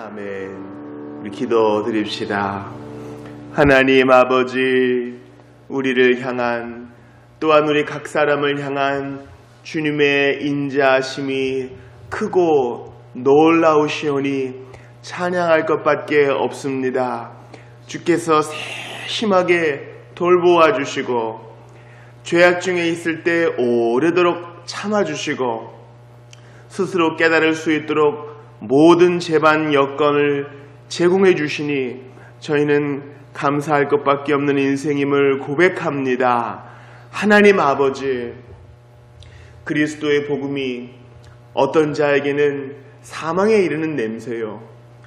아멘. 우리 기도 드립시다. 하나님 아버지, 우리를 향한 또한 우리 각 사람을 향한 주님의 인자하심이 크고 놀라우시오니 찬양할 것밖에 없습니다. 주께서 세심하게 돌보아 주시고 죄악 중에 있을 때 오래도록 참아주시고 스스로 깨달을 수 있도록 모든 재반 여건을 제공해 주시니 저희는 감사할 것밖에 없는 인생임을 고백합니다. 하나님 아버지, 그리스도의 복음이 어떤 자에게는 사망에 이르는 냄새요,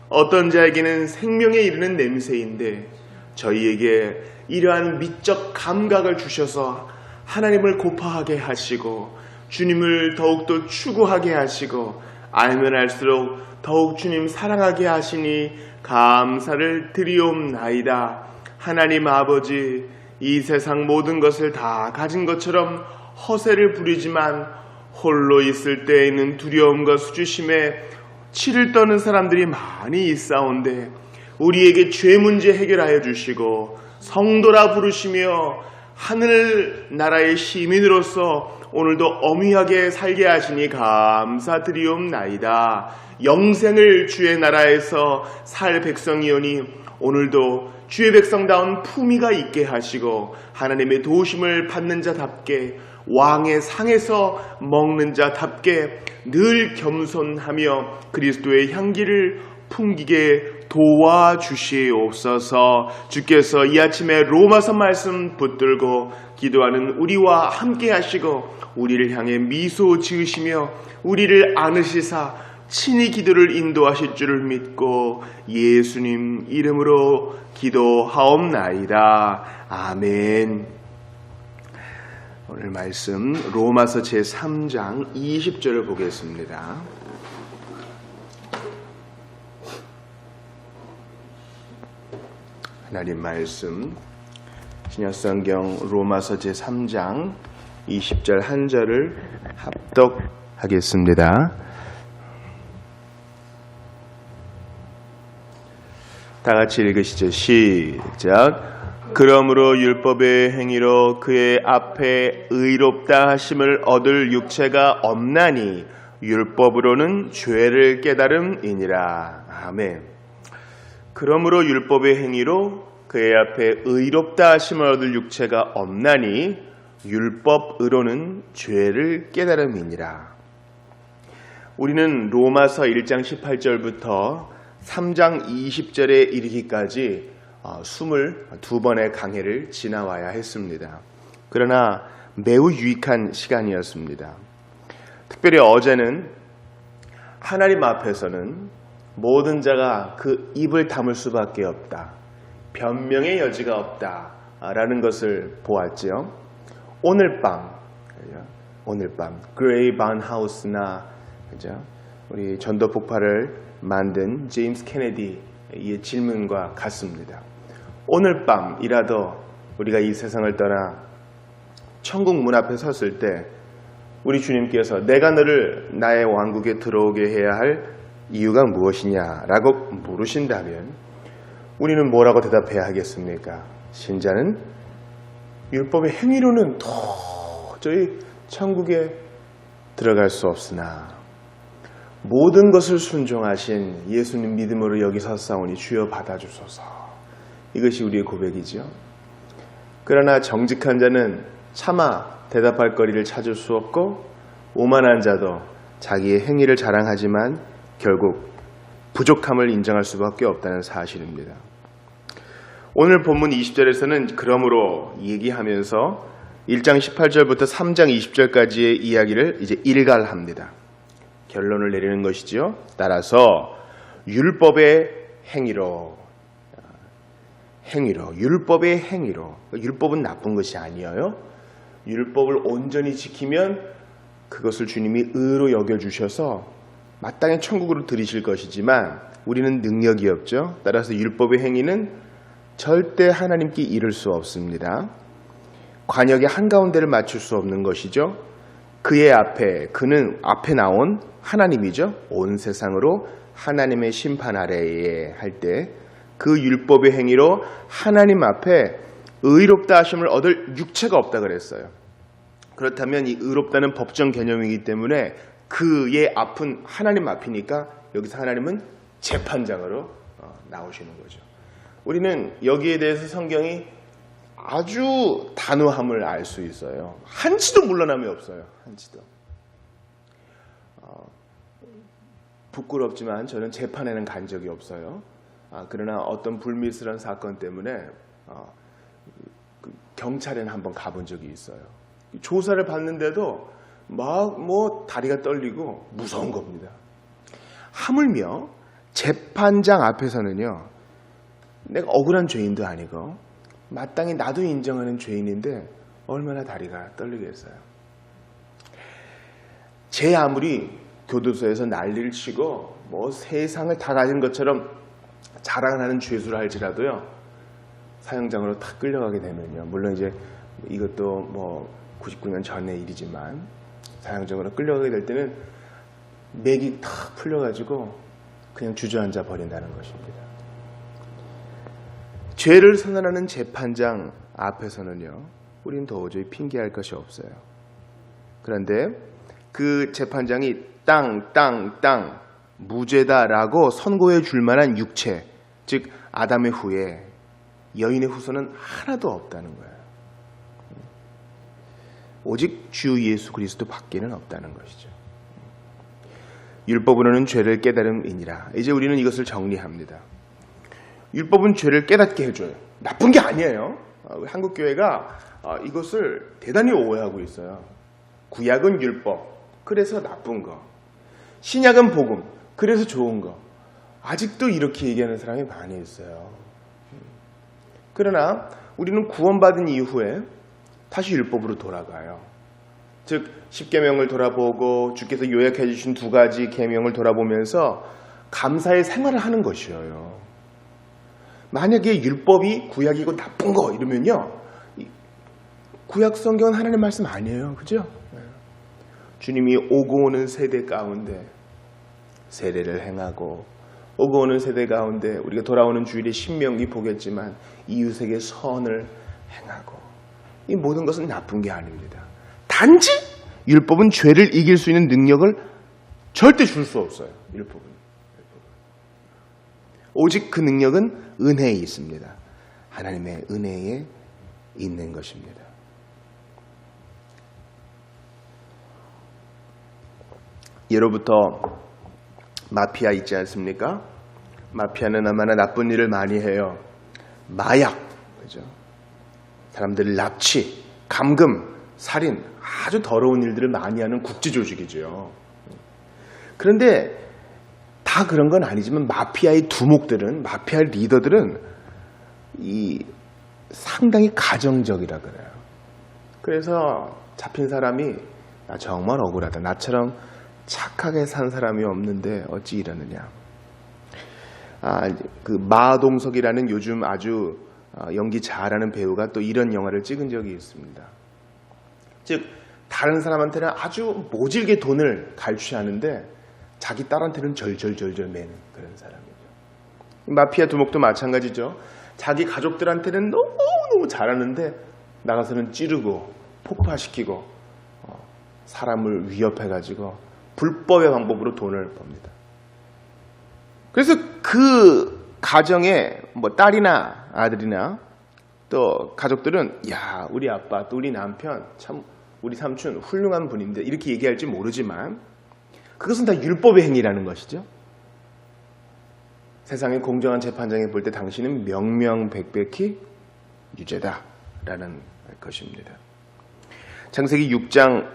어떤 자에게는 생명에 이르는 냄새인데 저희에게 이러한 미적 감각을 주셔서 하나님을 고파하게 하시고 주님을 더욱더 추구하게 하시고 알면 알수록 더욱 주님 사랑하게 하시니 감사를 드리옵나이다. 하나님 아버지, 이 세상 모든 것을 다 가진 것처럼 허세를 부리지만 홀로 있을 때에는 두려움과 수주심에 치를 떠는 사람들이 많이 있사온데 우리에게 죄 문제 해결하여 주시고 성도라 부르시며 하늘나라의 시민으로서 오늘도 엄위하게 살게 하시니 감사드리옵나이다. 영생을 주의 나라에서 살 백성이오니 오늘도 주의 백성다운 품위가 있게 하시고 하나님의 도우심을 받는 자답게 왕의 상에서 먹는 자답게 늘 겸손하며 그리스도의 향기를 풍기게 도와주시옵소서. 주께서 이 아침에 로마서 말씀 붙들고 기도하는 우리와 함께 하시고 우리를 향해 미소 지으시며 우리를 안으시사 친히 기도를 인도하실 줄을 믿고 예수님 이름으로 기도하옵나이다. 아멘. 오늘 말씀 로마서 제3장 20절을 보겠습니다. 하나님 말씀 신약성경 로마서 제3장 20절 한 절을 합독하겠습니다. 다 같이 읽으시죠. 시작. 그러므로 율법의 행위로 그의 앞에 의롭다 하심을 얻을 육체가 없나니 율법으로는 죄를 깨달음이니라. 아멘. 그러므로 율법의 행위로 그의 앞에 의롭다 하심을 얻을 육체가 없나니 율법으로는 죄를 깨달음이니라. 우리는 로마서 1장 18절부터 3장 20절에 이르기까지 22번의 강해를 지나와야 했습니다. 그러나 매우 유익한 시간이었습니다. 특별히 어제는 하나님 앞에서는 모든 자가 그 입을 다물 수밖에 없다, 변명의 여지가 없다 라는 것을 보았지요. 오늘 밤 그레이 반하우스나 우리 전도 폭발을 만든 제임스 케네디의 질문과 같습니다. 오늘 밤이라도 우리가 이 세상을 떠나 천국 문 앞에 섰을 때 우리 주님께서 내가 너를 나의 왕국에 들어오게 해야 할 이유가 무엇이냐라고 물으신다면 우리는 뭐라고 대답해야 하겠습니까? 신자는 율법의 행위로는 도저히 천국에 들어갈 수 없으나 모든 것을 순종하신 예수님 믿음으로 여기 섰사오니 주여 받아주소서. 이것이 우리의 고백이죠. 그러나 정직한 자는 차마 대답할 거리를 찾을 수 없고 오만한 자도 자기의 행위를 자랑하지만 결국 부족함을 인정할 수밖에 없다는 사실입니다. 오늘 본문 20절에서는 그러므로 얘기하면서 1장 18절부터 3장 20절까지의 이야기를 이제 일갈합니다. 결론을 내리는 것이지요. 따라서 율법의 행위로, 율법의 행위로. 율법은 나쁜 것이 아니에요. 율법을 온전히 지키면 그것을 주님이 의로 여겨주셔서 마땅히 천국으로 들이실 것이지만 우리는 능력이 없죠. 따라서 율법의 행위는 절대 하나님께 이를 수 없습니다. 관역의 한가운데를 맞출 수 없는 것이죠. 그의 앞에, 그는 앞에 나온 하나님이죠. 온 세상으로 하나님의 심판 아래에 할 때 그 율법의 행위로 하나님 앞에 의롭다 하심을 얻을 육체가 없다 그랬어요. 그렇다면 이 의롭다는 법정 개념이기 때문에 그의 앞은 하나님 앞이니까 여기서 하나님은 재판장으로 나오시는 거죠. 우리는 여기에 대해서 성경이 아주 단호함을 알 수 있어요. 한치도 물러남이 없어요. 한치도. 부끄럽지만 저는 재판에는 간 적이 없어요. 그러나 어떤 불미스러운 사건 때문에 경찰에는 한번 가본 적이 있어요. 조사를 받는데도 막 다리가 떨리고 무서운 겁니다. 하물며 재판장 앞에서는요, 내가 억울한 죄인도 아니고 마땅히 나도 인정하는 죄인인데 얼마나 다리가 떨리겠어요. 제 아무리 교도소에서 난리를 치고 세상을 다 가진 것처럼 자랑을 하는 죄수를 할지라도요, 사형장으로 탁 끌려가게 되면요, 물론 이제 이것도 99년 전의 일이지만 사형장으로 끌려가게 될 때는 맥이 탁 풀려가지고 그냥 주저앉아 버린다는 것입니다. 죄를 선언하는 재판장 앞에서는요, 우린 도저히 핑계할 것이 없어요. 그런데 그 재판장이 땅 무죄다라고 선고해 줄 만한 육체, 즉 아담의 후에 여인의 후손은 하나도 없다는 거예요. 오직 주 예수 그리스도 밖에는 없다는 것이죠. 율법으로는 죄를 깨달음이니라. 이제 우리는 이것을 정리합니다. 율법은 죄를 깨닫게 해줘요. 나쁜 게 아니에요. 한국교회가 이것을 대단히 오해하고 있어요. 구약은 율법, 그래서 나쁜 거. 신약은 복음, 그래서 좋은 거. 아직도 이렇게 얘기하는 사람이 많이 있어요. 그러나 우리는 구원받은 이후에 다시 율법으로 돌아가요. 즉 10계명을 돌아보고 주께서 요약해 주신 2가지 계명을 돌아보면서 감사의 생활을 하는 것이에요. 만약에 율법이 구약이고 나쁜 거 이러면요, 구약 성경은 하나님의 말씀 아니에요. 그죠? 주님이 오고 오는 세대 가운데 세례를 행하고, 오고 오는 세대 가운데 우리가 돌아오는 주일에 신명기 보겠지만 이웃에게 선을 행하고, 이 모든 것은 나쁜 게 아닙니다. 단지 율법은 죄를 이길 수 있는 능력을 절대 줄 수 없어요. 율법은. 오직 그 능력은 은혜에 있습니다. 하나님의 은혜에 있는 것입니다. 예로부터 마피아 있지 않습니까? 마피아는 얼마나 나쁜 일을 많이 해요. 마약, 그죠? 사람들을 납치, 감금, 살인, 아주 더러운 일들을 많이 하는 국제조직이죠. 그런데 다 그런 건 아니지만 마피아의 두목들은, 마피아 리더들은 상당히 가정적이라 그래요. 그래서 잡힌 사람이 정말 억울하다. 나처럼 착하게 산 사람이 없는데 어찌 이러느냐. 그 마동석이라는 요즘 아주 연기 잘하는 배우가 또 이런 영화를 찍은 적이 있습니다. 즉 다른 사람한테는 아주 모질게 돈을 갈취하는데 자기 딸한테는 절절절절 매는 그런 사람이죠. 마피아 두목도 마찬가지죠. 자기 가족들한테는 너무너무 잘하는데 나가서는 찌르고 폭파시키고 사람을 위협해가지고 불법의 방법으로 돈을 법니다. 그래서 그 가정에 딸이나 아들이나 또 가족들은 야, 우리 아빠 또 우리 남편 참 우리 삼촌 훌륭한 분인데 이렇게 얘기할지 모르지만 그것은 다 율법의 행위라는 것이죠. 세상의 공정한 재판장에 볼 때 당신은 명명백백히 유죄다라는 것입니다. 창세기 6장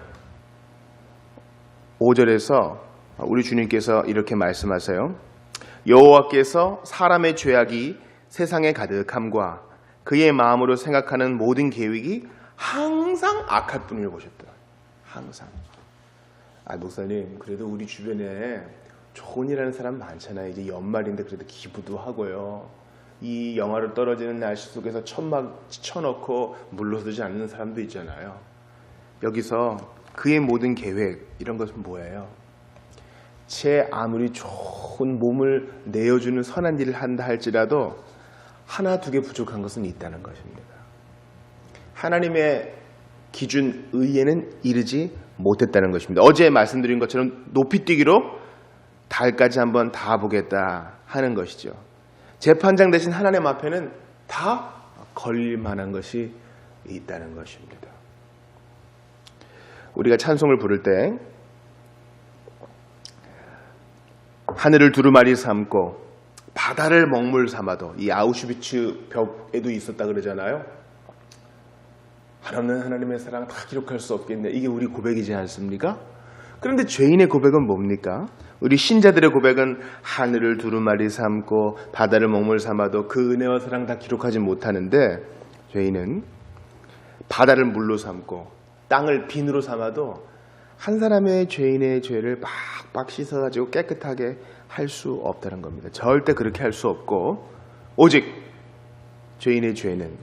5절에서 우리 주님께서 이렇게 말씀하세요. 여호와께서 사람의 죄악이 세상에 가득함과 그의 마음으로 생각하는 모든 계획이 항상 악할 뿐을 보셨다. 항상. 목사님, 그래도 우리 주변에 좋은 일 하는 사람 많잖아요. 이제 연말인데 그래도 기부도 하고요. 이 영하로 떨어지는 날씨 속에서 천막 쳐놓고 물러서지 않는 사람도 있잖아요. 여기서 그의 모든 계획, 이런 것은 뭐예요? 제 아무리 좋은 몸을 내어주는 선한 일을 한다 할지라도 하나 두 개 부족한 것은 있다는 것입니다. 하나님의 기준 의에는 이르지 못했다는 것입니다. 어제 말씀드린 것처럼 높이뛰기로 달까지 한번 다 보겠다 하는 것이죠. 재판장 대신 하나님 앞에는 다 걸릴 만한 것이 있다는 것입니다. 우리가 찬송을 부를 때 하늘을 두루마리 삼고 바다를 먹물 삼아도, 이 아우슈비츠 벽에도 있었다 그러잖아요. 한없는 하나님의 사랑 다 기록할 수 없겠네. 이게 우리 고백이지 않습니까? 그런데 죄인의 고백은 뭡니까? 우리 신자들의 고백은 하늘을 두루마리 삼고 바다를 먹물 삼아도 그 은혜와 사랑 다 기록하지 못하는데, 죄인은 바다를 물로 삼고 땅을 비누로 삼아도 한 사람의 죄인의 죄를 빡빡 씻어가지고 깨끗하게 할 수 없다는 겁니다. 절대 그렇게 할 수 없고, 오직 죄인의 죄는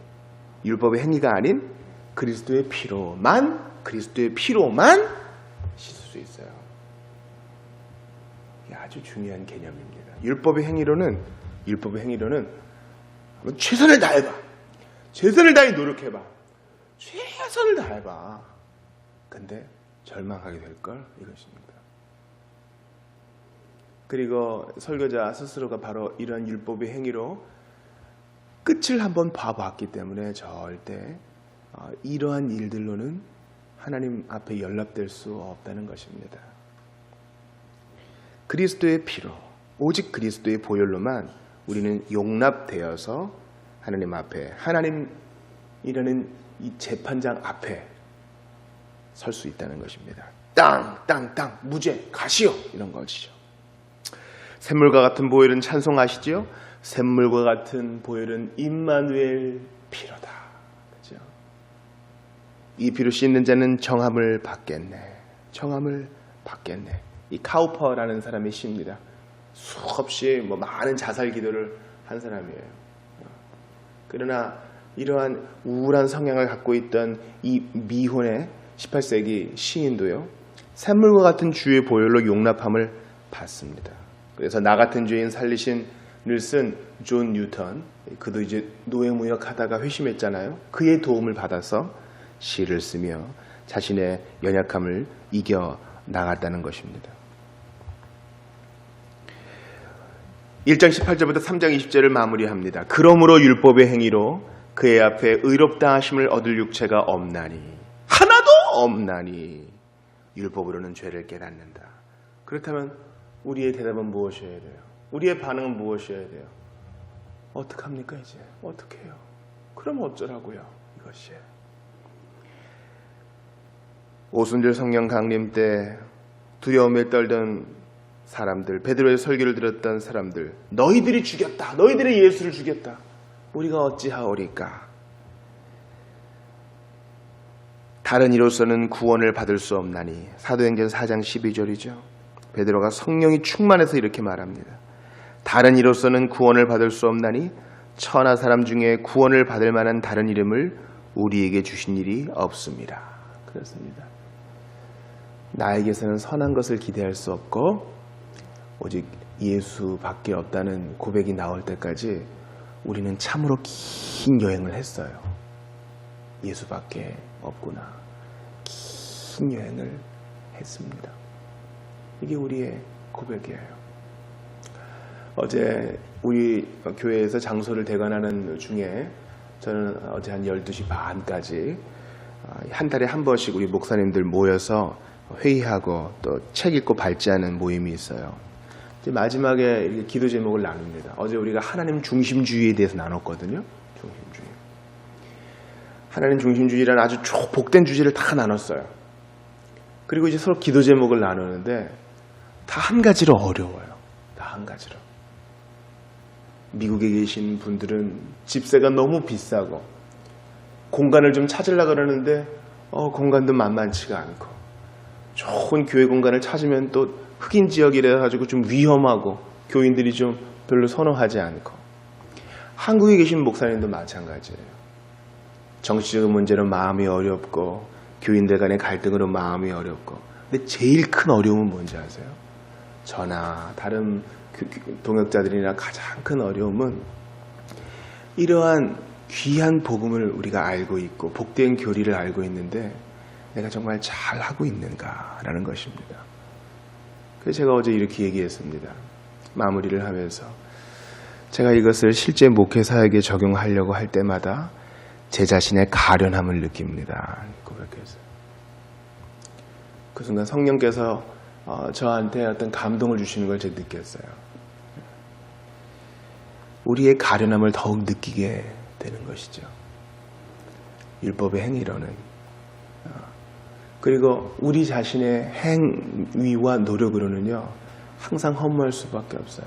율법의 행위가 아닌 그리스도의 피로만 씻을 수 있어요. 이게 아주 중요한 개념입니다. 율법의 행위로는 최선을 다해봐, 최선을 다해 노력해봐, 최선을 다해봐. 근데 절망하게 될걸, 이것입니다. 그리고 설교자 스스로가 바로 이런 율법의 행위로 끝을 한번 봐봤기 때문에 절대 이러한 일들로는 하나님 앞에 연락될 수 없다는 것입니다. 그리스도의 피로, 오직 그리스도의 보혈로만 우리는 용납되어서 하나님 앞에, 하나님이라는 이 재판장 앞에 설 수 있다는 것입니다. 땅, 무죄, 가시오, 이런 것이죠. 샘물과 같은 보혈은 찬송하시죠? 샘물과 같은 보혈은 임마누엘 피로다. 그죠? 이 피로 씻는 자는 정함을 받겠네. 이 카우퍼라는 사람의 시입니다. 수없이 많은 자살 기도를 한 사람이에요. 그러나 이러한 우울한 성향을 갖고 있던 이 미혼의 18세기 시인도요, 샘물과 같은 주의 보혈로 용납함을 받습니다. 그래서 나 같은 죄인 살리신 을 쓴 존 뉴턴, 그도 이제 노예무역하다가 회심했잖아요. 그의 도움을 받아서 시를 쓰며 자신의 연약함을 이겨 나갔다는 것입니다. 1장 18절부터 3장 20절을 마무리합니다. 그러므로 율법의 행위로 그의 앞에 의롭다 하심을 얻을 육체가 없나니, 하나도 없나니 율법으로는 죄를 깨닫는다. 그렇다면 우리의 대답은 무엇이어야 돼요? 우리의 반응은 무엇이어야 돼요? 어떡합니까 이제? 어떻게 해요? 그럼 어쩌라고요? 이것이. 오순절 성령 강림 때 두려움에 떨던 사람들, 베드로의 설교를 들었던 사람들, 너희들이 죽였다, 너희들이 예수를 죽였다, 우리가 어찌하오리까? 다른 이로서는 구원을 받을 수 없나니, 사도행전 4장 12절이죠. 베드로가 성령이 충만해서 이렇게 말합니다. 다른 이로서는 구원을 받을 수 없나니 천하 사람 중에 구원을 받을 만한 다른 이름을 우리에게 주신 일이 없습니다. 그렇습니다. 나에게서는 선한 것을 기대할 수 없고 오직 예수밖에 없다는 고백이 나올 때까지 우리는 참으로 긴 여행을 했어요. 예수밖에 없구나. 긴 여행을 했습니다. 이게 우리의 고백이에요. 어제 우리 교회에서 장소를 대관하는 중에 저는 어제 한 12시 반까지 한 달에 한 번씩 우리 목사님들 모여서 회의하고 또 책 읽고 발제하는 모임이 있어요. 이제 마지막에 이렇게 기도 제목을 나눕니다. 어제 우리가 하나님 중심주의에 대해서 나눴거든요. 중심주의. 하나님 중심주의라는 아주 복된 주제를 다 나눴어요. 그리고 이제 서로 기도 제목을 나누는데 다 한 가지로 어려워요. 다 한 가지로. 미국에 계신 분들은 집세가 너무 비싸고 공간을 좀 찾으려고 그러는데 공간도 만만치가 않고, 좋은 교회 공간을 찾으면 또 흑인 지역이라 가지고 좀 위험하고 교인들이 좀 별로 선호하지 않고, 한국에 계신 목사님도 마찬가지예요. 정치적인 문제로 마음이 어렵고 교인들 간의 갈등으로 마음이 어렵고, 근데 제일 큰 어려움은 뭔지 아세요? 저나 다른 동역자들이나 가장 큰 어려움은 이러한 귀한 복음을 우리가 알고 있고 복된 교리를 알고 있는데 내가 정말 잘하고 있는가라는 것입니다. 그래서 제가 어제 이렇게 얘기했습니다. 마무리를 하면서 제가 이것을 실제 목회 사역에 적용하려고 할 때마다 제 자신의 가련함을 느낍니다. 고백해서 그 순간 성령께서 저한테 어떤 감동을 주시는 걸 제가 느꼈어요. 우리의 가련함을 더욱 느끼게 되는 것이죠. 율법의 행위로는. 그리고 우리 자신의 행위와 노력으로는요, 항상 허무할 수밖에 없어요.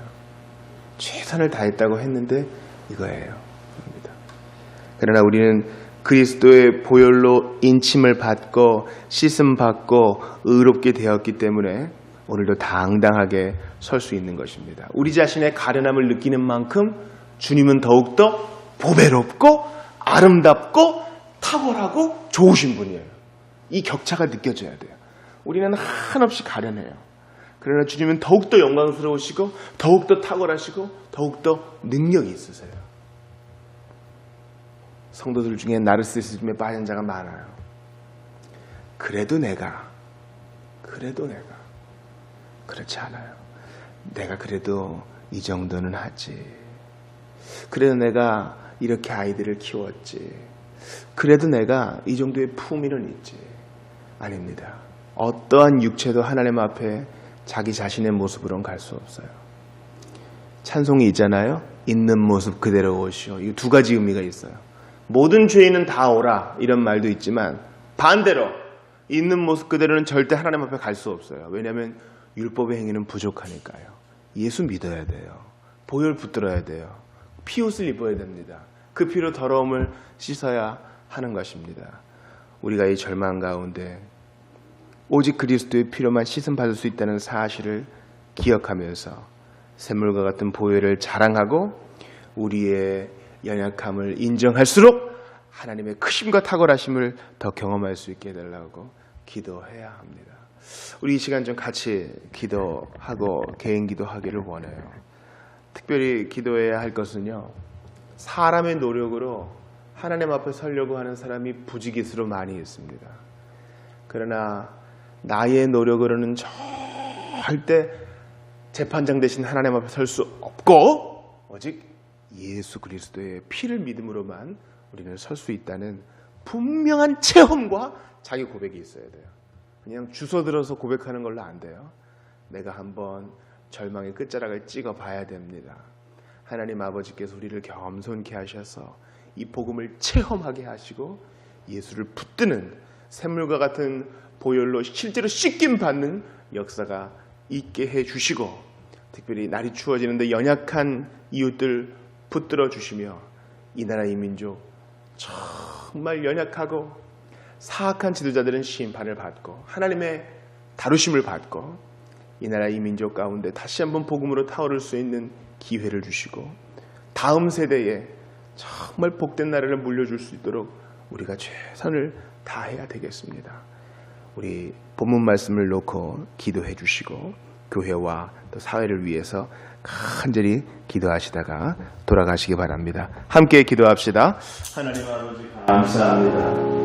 최선을 다했다고 했는데 이거예요. 그러나 우리는 그리스도의 보혈로 인침을 받고 씻음 받고 의롭게 되었기 때문에 오늘도 당당하게 설 수 있는 것입니다. 우리 자신의 가련함을 느끼는 만큼 주님은 더욱더 보배롭고 아름답고 탁월하고 좋으신 분이에요. 이 격차가 느껴져야 돼요. 우리는 한없이 가련해요. 그러나 주님은 더욱더 영광스러우시고 더욱더 탁월하시고 더욱더 능력이 있으세요. 성도들 중에 나르시시즘에 빠진 자가 많아요. 그래도 내가 그렇지 않아요. 내가 그래도 이 정도는 하지. 그래도 내가 이렇게 아이들을 키웠지. 그래도 내가 이 정도의 품위는 있지. 아닙니다. 어떠한 육체도 하나님 앞에 자기 자신의 모습으로는 갈 수 없어요. 찬송이 있잖아요. 있는 모습 그대로 오시오. 이 두 가지 의미가 있어요. 모든 죄인은 다 오라 이런 말도 있지만 반대로 있는 모습 그대로는 절대 하나님 앞에 갈 수 없어요. 왜냐하면 율법의 행위는 부족하니까요. 예수 믿어야 돼요. 보혈 붙들어야 돼요. 피옷을 입어야 됩니다. 그 피로 더러움을 씻어야 하는 것입니다. 우리가 이 절망 가운데 오직 그리스도의 피로만 씻음 받을 수 있다는 사실을 기억하면서 샘물과 같은 보혈을 자랑하고 우리의 연약함을 인정할수록 하나님의 크심과 탁월하심을 더 경험할 수 있게 해달라고 기도해야 합니다. 우리 이 시간 좀 같이 기도하고 개인 기도하기를 원해요. 특별히 기도해야 할 것은요, 사람의 노력으로 하나님 앞에 서려고 하는 사람이 부지기수로 많이 있습니다. 그러나 나의 노력으로는 절대 재판장 대신 하나님 앞에 설 수 없고 오직 예수 그리스도의 피를 믿음으로만 우리는 설 수 있다는 분명한 체험과 자기 고백이 있어야 돼요. 그냥 주워 들어서 고백하는 걸로 안 돼요. 내가 한번 절망의 끝자락을 찍어 봐야 됩니다. 하나님 아버지께서 우리를 겸손케 하셔서 이 복음을 체험하게 하시고 예수를 붙드는 샘물과 같은 보혈로 실제로 씻김 받는 역사가 있게 해주시고, 특별히 날이 추워지는데 연약한 이웃들 붙들어 주시며 이 나라 이 민족 정말 연약하고 사악한 지도자들은 심판을 받고 하나님의 다루심을 받고 이 나라 이 민족 가운데 다시 한번 복음으로 타오를 수 있는 기회를 주시고 다음 세대에 정말 복된 나라를 물려줄 수 있도록 우리가 최선을 다해야 되겠습니다. 우리 본문 말씀을 놓고 기도해 주시고 교회와 또 사회를 위해서 간절히 기도하시다가 돌아가시기 바랍니다. 함께 기도합시다. 하나님 아버지 감사합니다.